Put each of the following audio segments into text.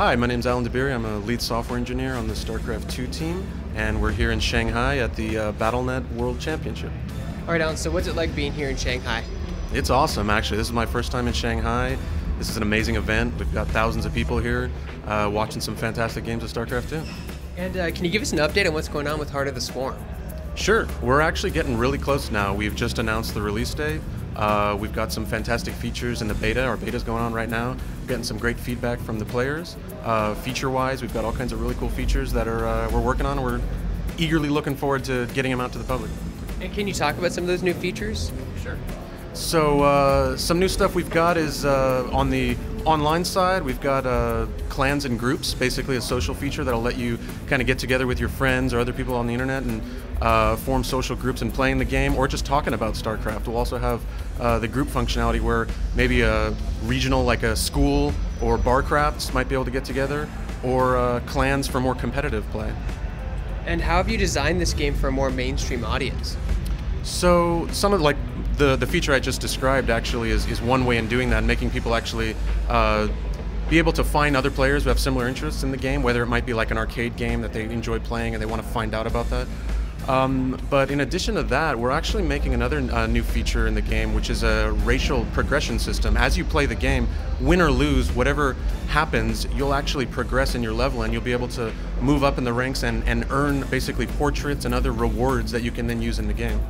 Hi, my name's Dabiri. I'm a lead software engineer on the StarCraft 2 team, and we're here in Shanghai at the BattleNet World Championship. All right, Alan, so what's it like being here in Shanghai? It's awesome, actually. This is my first time in Shanghai. This is an amazing event. We've got thousands of people here watching some fantastic games of StarCraft 2. And can you give us an update on what's going on with Heart of the Swarm? Sure. We're actually getting really close now. We've just announced the release date. We've got some fantastic features in the beta. Our beta's going on right now. We're getting some great feedback from the players. Feature-wise, we've got all kinds of really cool features that we're working on. We're eagerly looking forward to getting them out to the public. And can you talk about some of those new features? Sure. So some new stuff we've got is on the online side, we've got clans and groups, basically a social feature that'll let you kind of get together with your friends or other people on the internet and form social groups and playing the game or just talking about StarCraft. We'll also have the group functionality where maybe a regional like a school or barcrafts might be able to get together, or clans for more competitive play. And how have you designed this game for a more mainstream audience? So some of the feature I just described actually is one way in doing that, making people actually be able to find other players who have similar interests in the game, whether it might be like an arcade game that they enjoy playing and they want to find out about that. But in addition to that, we're actually making another new feature in the game, which is a racial progression system. As you play the game, win or lose, whatever happens, you'll actually progress in your level and you'll be able to move up in the ranks and earn basically portraits and other rewards that you can then use in the game.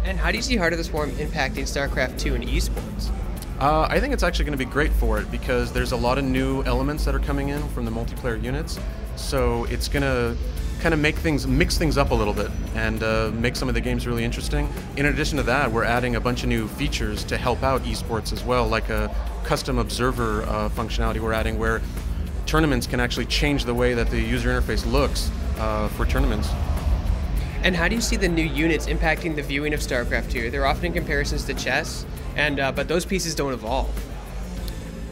And how do you see Heart of the Swarm impacting StarCraft 2 and eSports? I think it's actually going to be great for it because there's a lot of new elements that are coming in from the multiplayer units. So it's going to kind of mix things up a little bit and make some of the games really interesting. In addition to that, we're adding a bunch of new features to help out esports as well, like a custom observer functionality we're adding where tournaments can actually change the way that the user interface looks for tournaments. And how do you see the new units impacting the viewing of StarCraft 2? They're often in comparisons to chess, but those pieces don't evolve.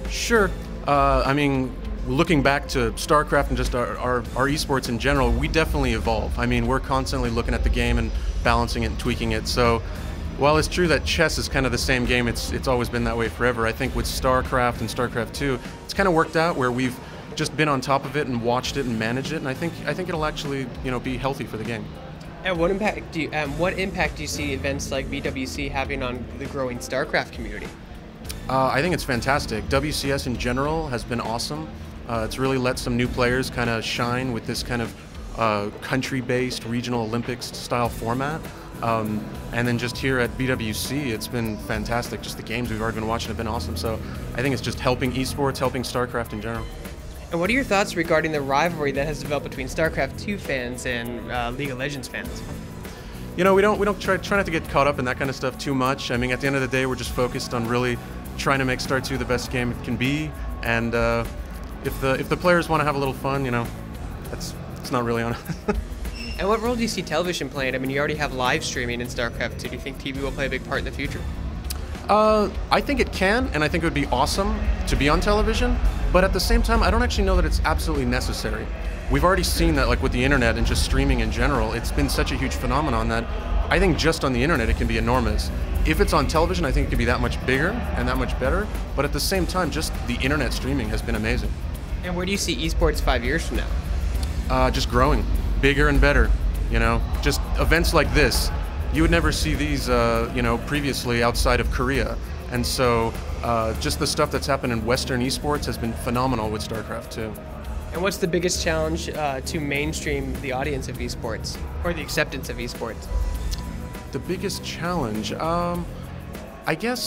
Sure. I mean, looking back to StarCraft and just our esports in general, we definitely evolve. I mean, we're constantly looking at the game and balancing it and tweaking it. So while it's true that chess is kind of the same game, it's always been that way forever. I think with StarCraft and StarCraft 2, it's kind of worked out where we've just been on top of it and watched it and managed it, and I think it'll actually, be healthy for the game. And what impact do you see events like BWC having on the growing StarCraft community? I think it's fantastic. WCS in general has been awesome. It's really let some new players kind of shine with this kind of country-based regional Olympics style format. And then just here at BWC, it's been fantastic. Just the games we've already been watching have been awesome. So I think it's just helping esports, helping StarCraft in general. And what are your thoughts regarding the rivalry that has developed between StarCraft 2 fans and League of Legends fans? We don't try not to get caught up in that kind of stuff too much. I mean, at the end of the day, we're just focused on really trying to make Star 2 the best game it can be. And if the players want to have a little fun, it's not really on. And what role do you see television playing? I mean, you already have live streaming in StarCraft 2. Do you think TV will play a big part in the future? I think it can, and I think it would be awesome to be on television, but at the same time, I don't actually know that it's absolutely necessary. We've already seen that, like with the internet and just streaming in general, it's been such a huge phenomenon that I think just on the internet it can be enormous. If it's on television, I think it can be that much bigger and that much better, but at the same time, just the internet streaming has been amazing. And where do you see esports 5 years from now? Just growing, bigger and better, just events like this. You would never see these, previously outside of Korea. And so just the stuff that's happened in Western esports has been phenomenal with StarCraft 2. And what's the biggest challenge to mainstream the audience of esports, or the acceptance of esports? The biggest challenge? I guess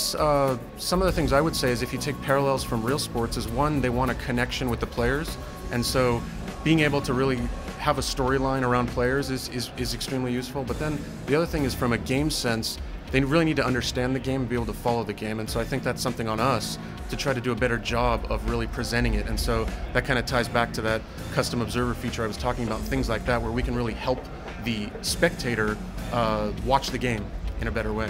some of the things I would say is if you take parallels from real sports is one, they want a connection with the players. And so being able to really have a storyline around players is extremely useful. But then the other thing is from a game sense, they really need to understand the game and be able to follow the game. And so I think that's something on us to try to do a better job of really presenting it. And so that kind of ties back to that custom observer feature I was talking about, things like that, where we can really help the spectator watch the game in a better way.